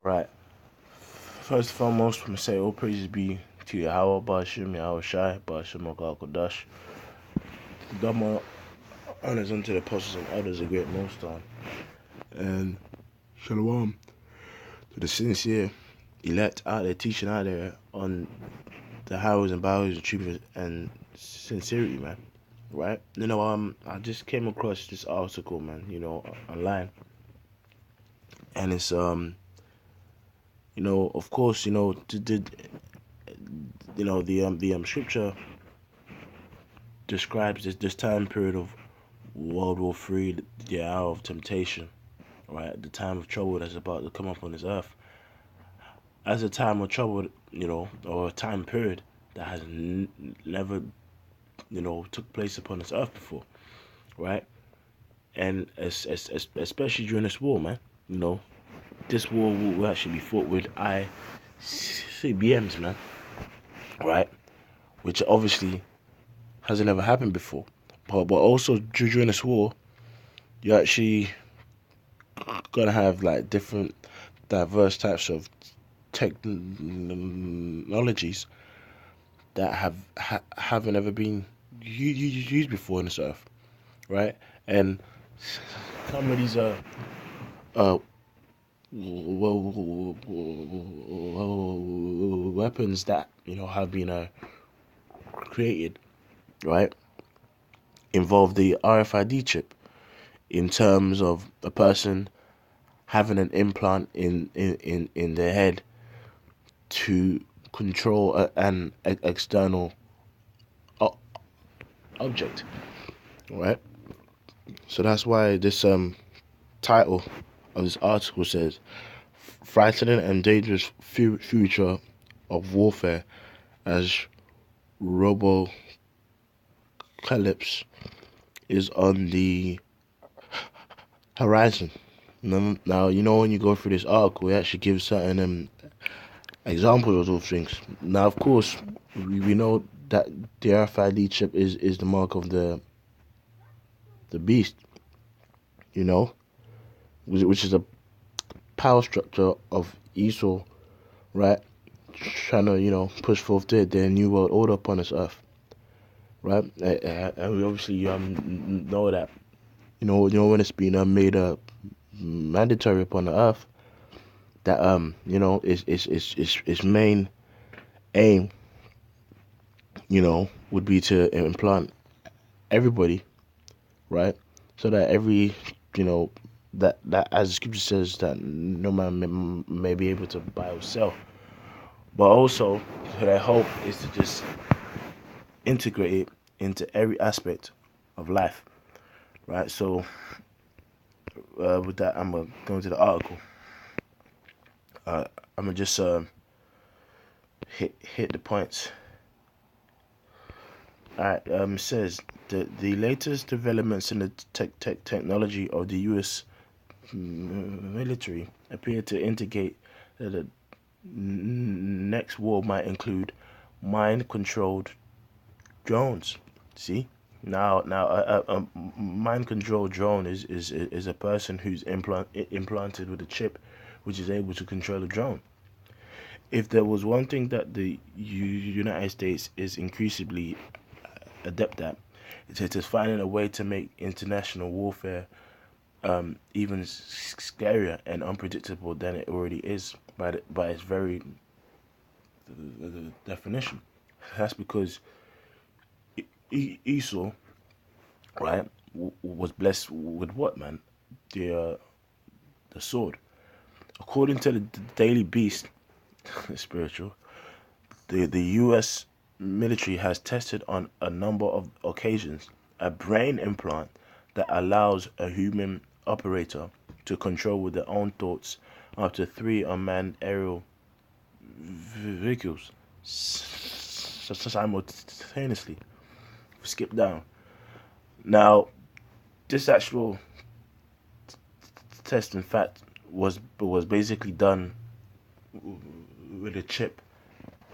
Right. First and foremost, I'm gonna say all praises be to Yahweh, Bashim, Yahweh Shai, Bashim, Kodash. Double honors unto the apostles and elders of GreatMillStone. And Shalom to the sincere elect out there, teaching out there on the highways and byways of truth and sincerity, man. Right? I just came across this article, man, online. And it's, of course, the scripture describes this time period of World War III, the hour of temptation, right? The time of trouble that's about to come up on this earth, as a time of trouble, or a time period that has never, took place upon this earth before, right? And especially during this war, man, this war will actually be fought with ICBMs, man, right? Which obviously hasn't ever happened before. But also during this war, you're actually gonna have like different, diverse types of technologies that haven't ever been used before in this earth, right? And some of these uh weapons that have been created, right, involve the RFID chip in terms of a person having an implant in their head to control an external object, right? So that's why this title of this article says frightening and dangerous future of warfare as robocalypse is on the horizon. Now, when you go through this article, it actually gives certain examples of those things. Now, of course, we know that the RFID chip is the mark of the beast, which is a power structure of Esau, right? Trying to, push forth their new world order upon this earth, right? And we obviously know that, when it's been made mandatory upon the earth, that its main aim, would be to implant everybody, right? So that every, that as the scripture says, that no man may be able to buy or sell. But also, their hope is to just integrate it into every aspect of life, right? So, with that, I'm going to go into the article. I'm going to just hit the points. Alright, it says the latest developments in the technology of the U.S. military appear to indicate that the next war might include mind-controlled drones. See, now, a mind-controlled drone is a person who's implanted with a chip, which is able to control a drone. If there was one thing that the United States is increasingly adept at, it's finding a way to make international warfare even scarier and unpredictable than it already is by its very definition. That's because Esau, right, was blessed with what, man? The sword. According to the Daily Beast, spiritual, the U.S. military has tested on a number of occasions a brain implant that allows a human operator to control with their own thoughts up to 3 unmanned aerial vehicles simultaneously. Skip down. Now, this actual test, in fact, was basically done with a chip,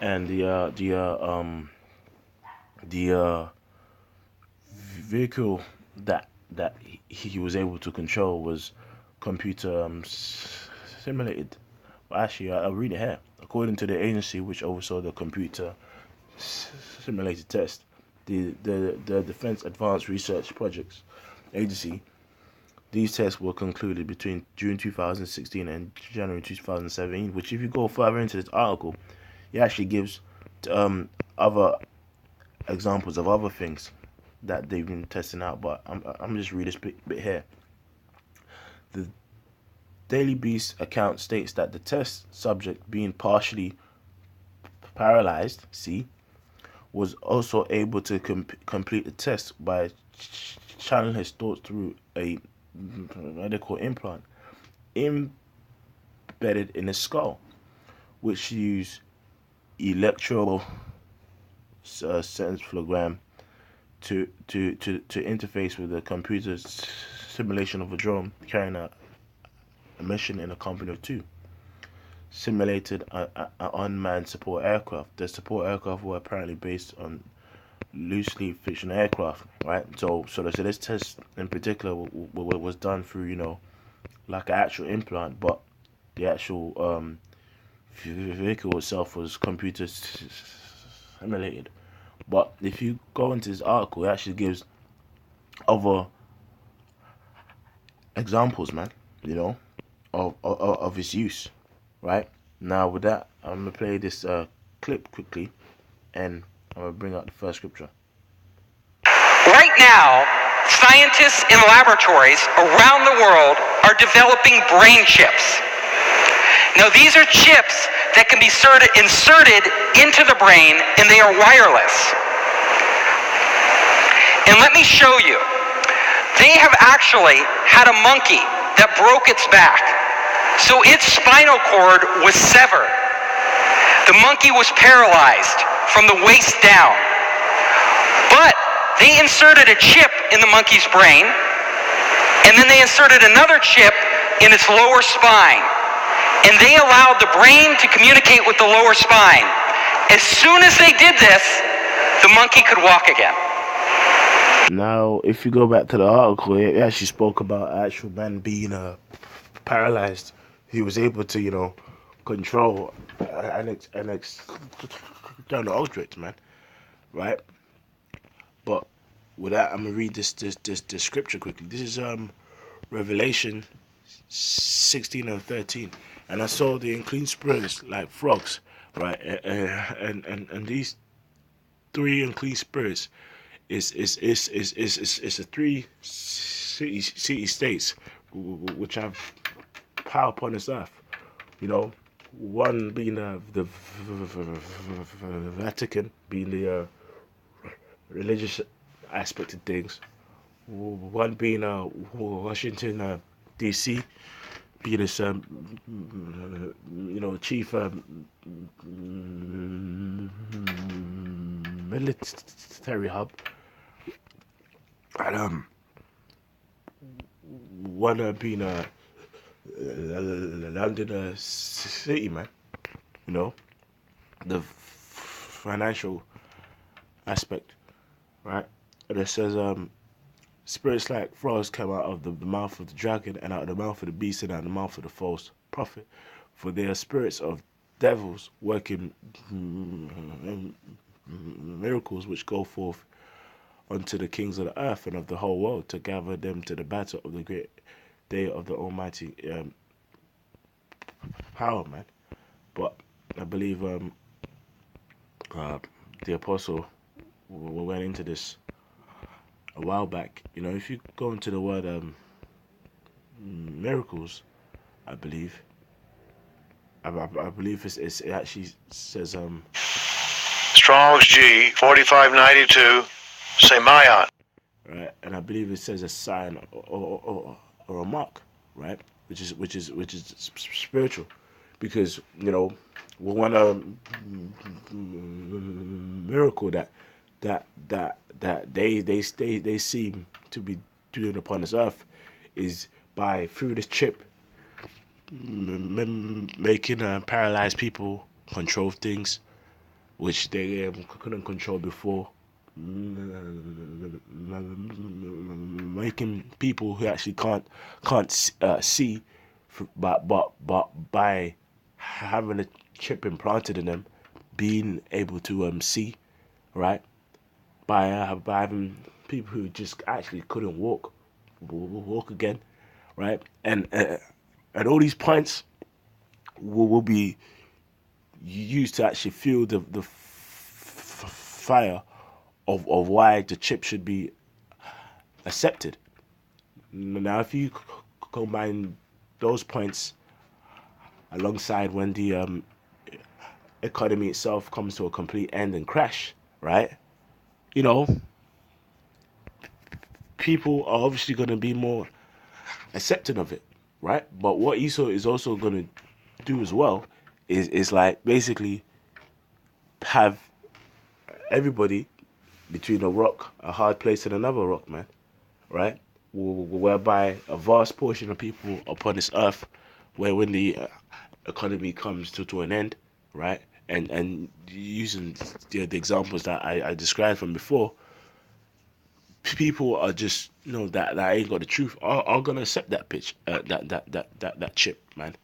and the vehicle that he was able to control was computer simulated, Well, actually, I'll read it here. According to the agency which oversaw the computer simulated test, the Defense Advanced Research Projects Agency, these tests were concluded between June 2016 and January 2017. Which, if you go further into this article, it actually gives other examples of other things that they've been testing out. But I'm just read this bit here. The Daily Beast account states that the test subject, being partially paralyzed, was also able to complete the test by channeling his thoughts through a medical implant embedded in his skull, which used electrical encephalogram to interface with the computer's simulation of a drone carrying a mission in a company of two. Simulated an unmanned support aircraft. The support aircraft were apparently based on loosely fictional aircraft, right? So this test in particular was done through, like an actual implant, but the actual vehicle itself was computer simulated. But if you go into this article, it actually gives other examples, man, of its use, right? Now, with that, I'm going to play this clip quickly, and I'm going to bring out the first scripture. Right now, scientists in laboratories around the world are developing brain chips. Now, these are chips that can be inserted into the brain, and they are wireless. And let me show you. They have actually had a monkey that broke its back. So its spinal cord was severed. The monkey was paralyzed from the waist down. But they inserted a chip in the monkey's brain, and then they inserted another chip in its lower spine. And they allowed the brain to communicate with the lower spine. As soon as they did this, the monkey could walk again. Now, if you go back to the article, it actually spoke about actual man being paralyzed. He was able to, control an external object, man, right? But with that, I'm gonna read this scripture quickly. This is Revelation 16:13, and I saw the unclean spirits like frogs, right? And these three unclean spirits is a three city states which have power upon this earth. One being the Vatican, being the religious aspect of things. One being Washington D.C., being this chief military hub, and one being London city, man. The financial aspect, right? And it says spirits like frogs come out of the mouth of the dragon, and out of the mouth of the beast, and out of the mouth of the false prophet, for they are spirits of devils working miracles which go forth unto the kings of the earth and of the whole world, to gather them to the battle of the great day of the Almighty power, man. But I believe the apostle went into this a while back. If you go into the word miracles, I believe it actually says Strong's G 4592 Semayon. Right, and I believe it says a sign or a mark, right? Which is spiritual, because one miracle that they seem to be doing upon this earth is by, through this chip, making paralyzed people control things which they couldn't control before, making people who actually can't see, but by having a chip implanted in them, being able to see, right, by having people who just actually couldn't walk again, right, and all these points will be used to actually fuel the fire of why the chip should be accepted. Now, if you combine those points alongside when the economy itself comes to a complete end and crash, right? You know, people are obviously going to be more accepting of it, right? But what ESO is also going to do as well is like basically have everybody between a rock, a hard place, and another rock, man, right? Whereby a vast portion of people upon this earth, where when the economy comes to an end, right, and using the examples that I described from before, people are just that ain't got the truth are gonna accept that that chip, man,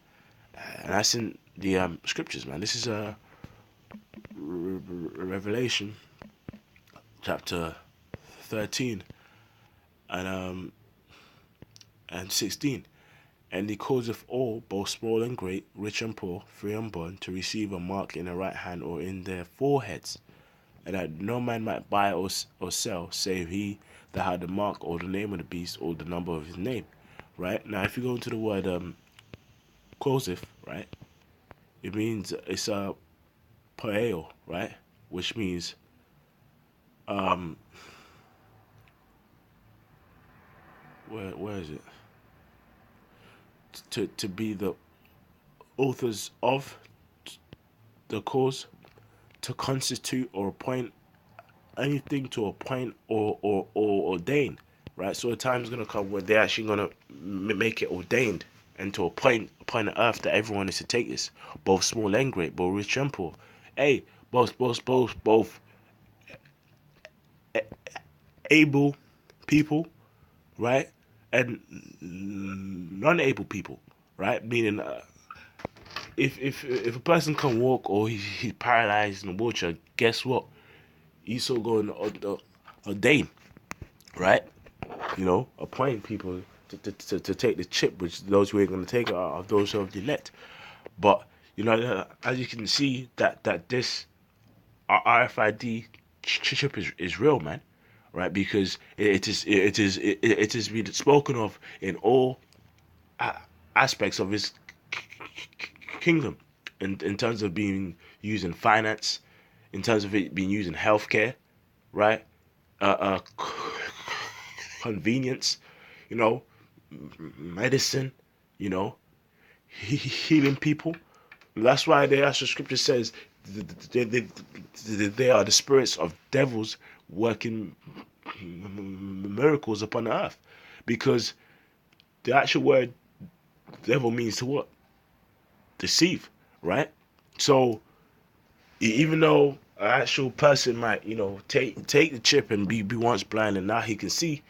and that's in the scriptures, man. This is a Revelation chapter 13 and 16. And he causeth all, both small and great, rich and poor, free and bond, to receive a mark in their right hand or in their foreheads, and that no man might buy or sell, save he that had the mark or the name of the beast or the number of his name. Right? Now, if you go into the word causeth, right, it means it's a poeo, right, which means where is it? To be the authors of the cause, to constitute or appoint anything, to appoint or ordain, right? So a time's gonna come where they're actually gonna make it ordained and to appoint upon the earth that everyone is to take this, both small and great, both rich and poor. Hey, both able people, right, and non-able people, right? Meaning, if a person can walk or he's paralyzed in a wheelchair, guess what? He's still going to ordain, right? Appoint people to take the chip, which those who ain't going to take it are those who have the elect. But as you can see, that this RFID chip is real, man, right? Because it is been spoken of in all aspects of his kingdom, in terms of being used in finance, in terms of it being used in healthcare, right? Convenience, medicine, healing people. That's why the actual scripture says they are the spirits of devils working miracles upon the earth, because the actual word devil means to what? Deceive, right? So even though an actual person might, take the chip and be once blind and now he can see,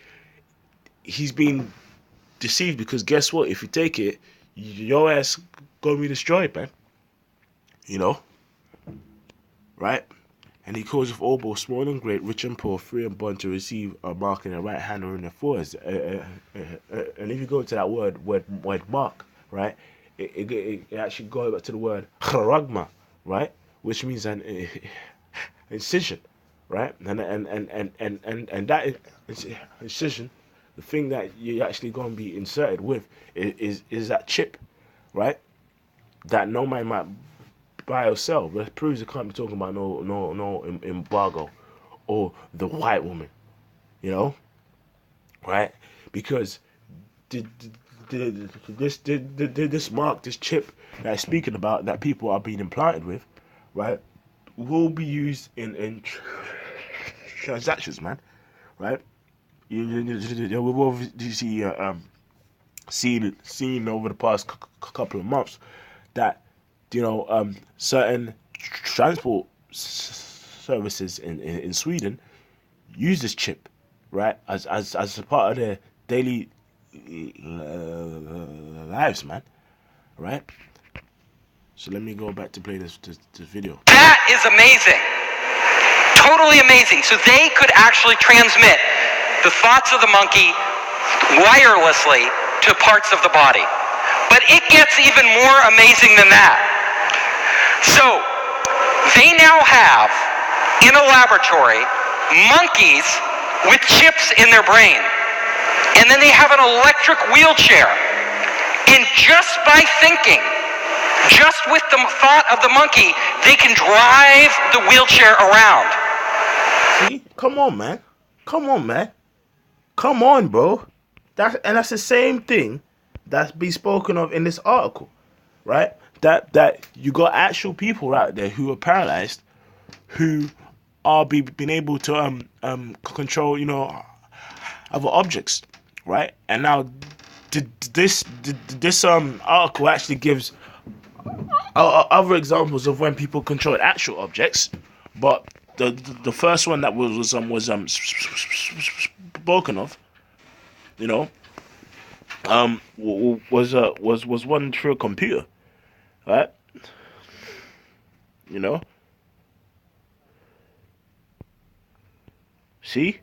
he's being deceived, because guess what? If you take it, your ass gonna be destroyed, man. Right? And he causeth all, both small and great, rich and poor, free and bond, to receive a mark in their right hand or in their foreheads. And if you go to that word mark, right, it actually goes back to the word charagma, right, which means an incision, right, and that incision, the thing that you're actually going to be inserted with is that chip, right, that no man might buy or sell. But it proves you can't be talking about no embargo or the white woman, right? Because this mark, this chip that I'm speaking about, that people are being implanted with, right, will be used in transactions, man, right? We've obviously seen over the past couple of months that certain transport services in Sweden use this chip, right, as a part of their daily lives, man, right? So let me go back to play this video. That is amazing. Totally amazing. So they could actually transmit the thoughts of the monkey wirelessly to parts of the body. But it gets even more amazing than that. So they now have, in a laboratory, monkeys with chips in their brain. And then they have an electric wheelchair. And just by thinking, just with the thought of the monkey, they can drive the wheelchair around. See? Come on, man. Come on, man. Come on, bro. That's the same thing that's be spoken of in this article, right? That you got actual people out there who are paralyzed, who are being able to control, you know, other objects, right? And now this article actually gives other examples of when people control actual objects, but the first one that was spoken of, you know, was one through a computer, right? You know, see,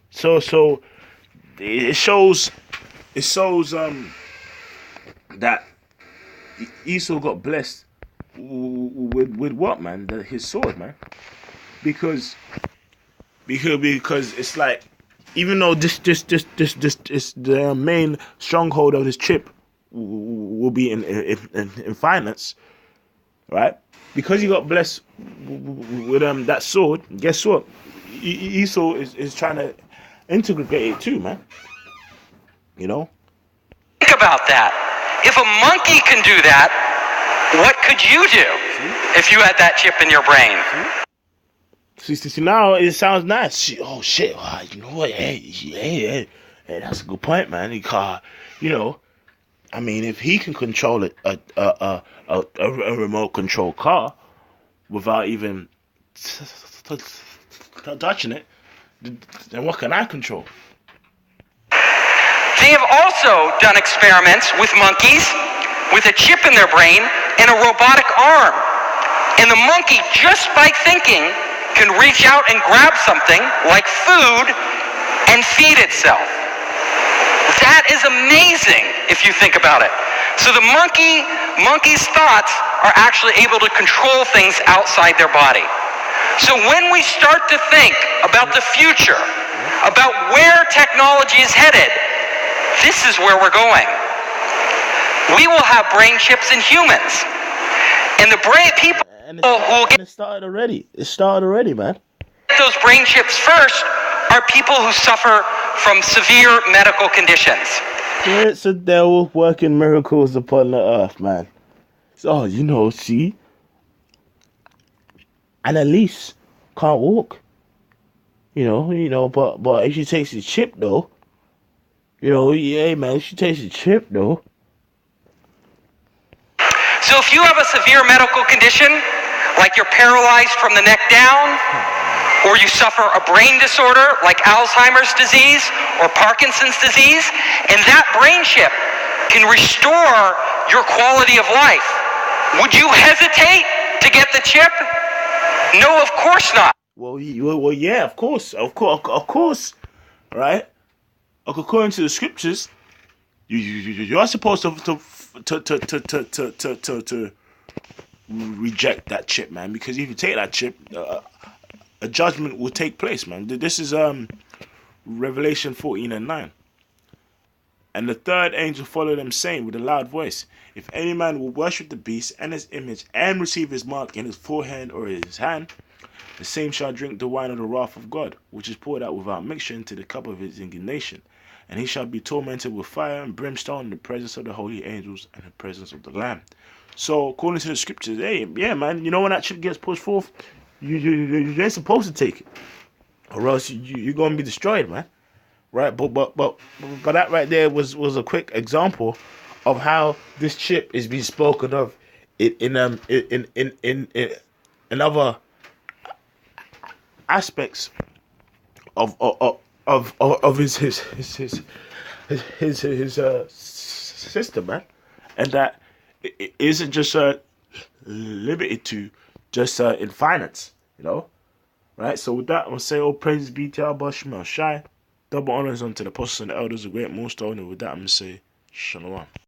so it shows that Esau got blessed with what, man? His sword, man. Because it's like, even though this is the main stronghold of this chip will be in finance, right? Because he got blessed with that sword. Guess what? Esau is trying to integrate it too, man. You know. Think about that. If a monkey can do that, what could you do if you had that chip in your brain? See, now it sounds nice. Oh shit! You know what? Hey, that's a good point, man. You know, I mean, if he can control a remote control car without even touching it, then what can I control? They have also done experiments with monkeys with a chip in their brain and a robotic arm. And the monkey, just by thinking, can reach out and grab something like food and feed itself. That is amazing if you think about it. So the monkey's thoughts are actually able to control things outside their body. So when we start to think about the future, about where technology is headed, this is where we're going. We will have brain chips in humans. And the brain people who will get It started already, man. those brain chips first are people who suffer from severe medical conditions. It's a devil working miracles upon the earth, man. So, you know, see? And Elise can't walk. You know, but if she takes the chip, though, you know, yeah, man, if she takes the chip, though. So if you have a severe medical condition, like you're paralyzed from the neck down, or you suffer a brain disorder like Alzheimer's disease or Parkinson's disease, and that brain chip can restore your quality of life, would you hesitate to get the chip? No, of course not. Well, yeah, of course, right? According to the scriptures, you are supposed to reject that chip, man. Because if you take that chip, a judgment will take place, man. This is Revelation 14:9. And the third angel followed them, saying with a loud voice, if any man will worship the beast and his image and receive his mark in his forehead or his hand, the same shall drink the wine of the wrath of God, which is poured out without mixture into the cup of his indignation. And he shall be tormented with fire and brimstone in the presence of the holy angels and the presence of the Lamb. So, according to the scriptures, hey, yeah, man, you know when that chip gets pushed forth, you ain't supposed to take it, or else you're gonna be destroyed, man. Right? But that right there was a quick example of how this chip is being spoken of in other aspects of his system, man, and that it isn't just limited to just in finance, you know. Right. So with that, I'm gonna say all praises be to Abba Shema Shai. Double honors unto the apostles and the elders of Great Millstone, and with that, I'm gonna say Shalom.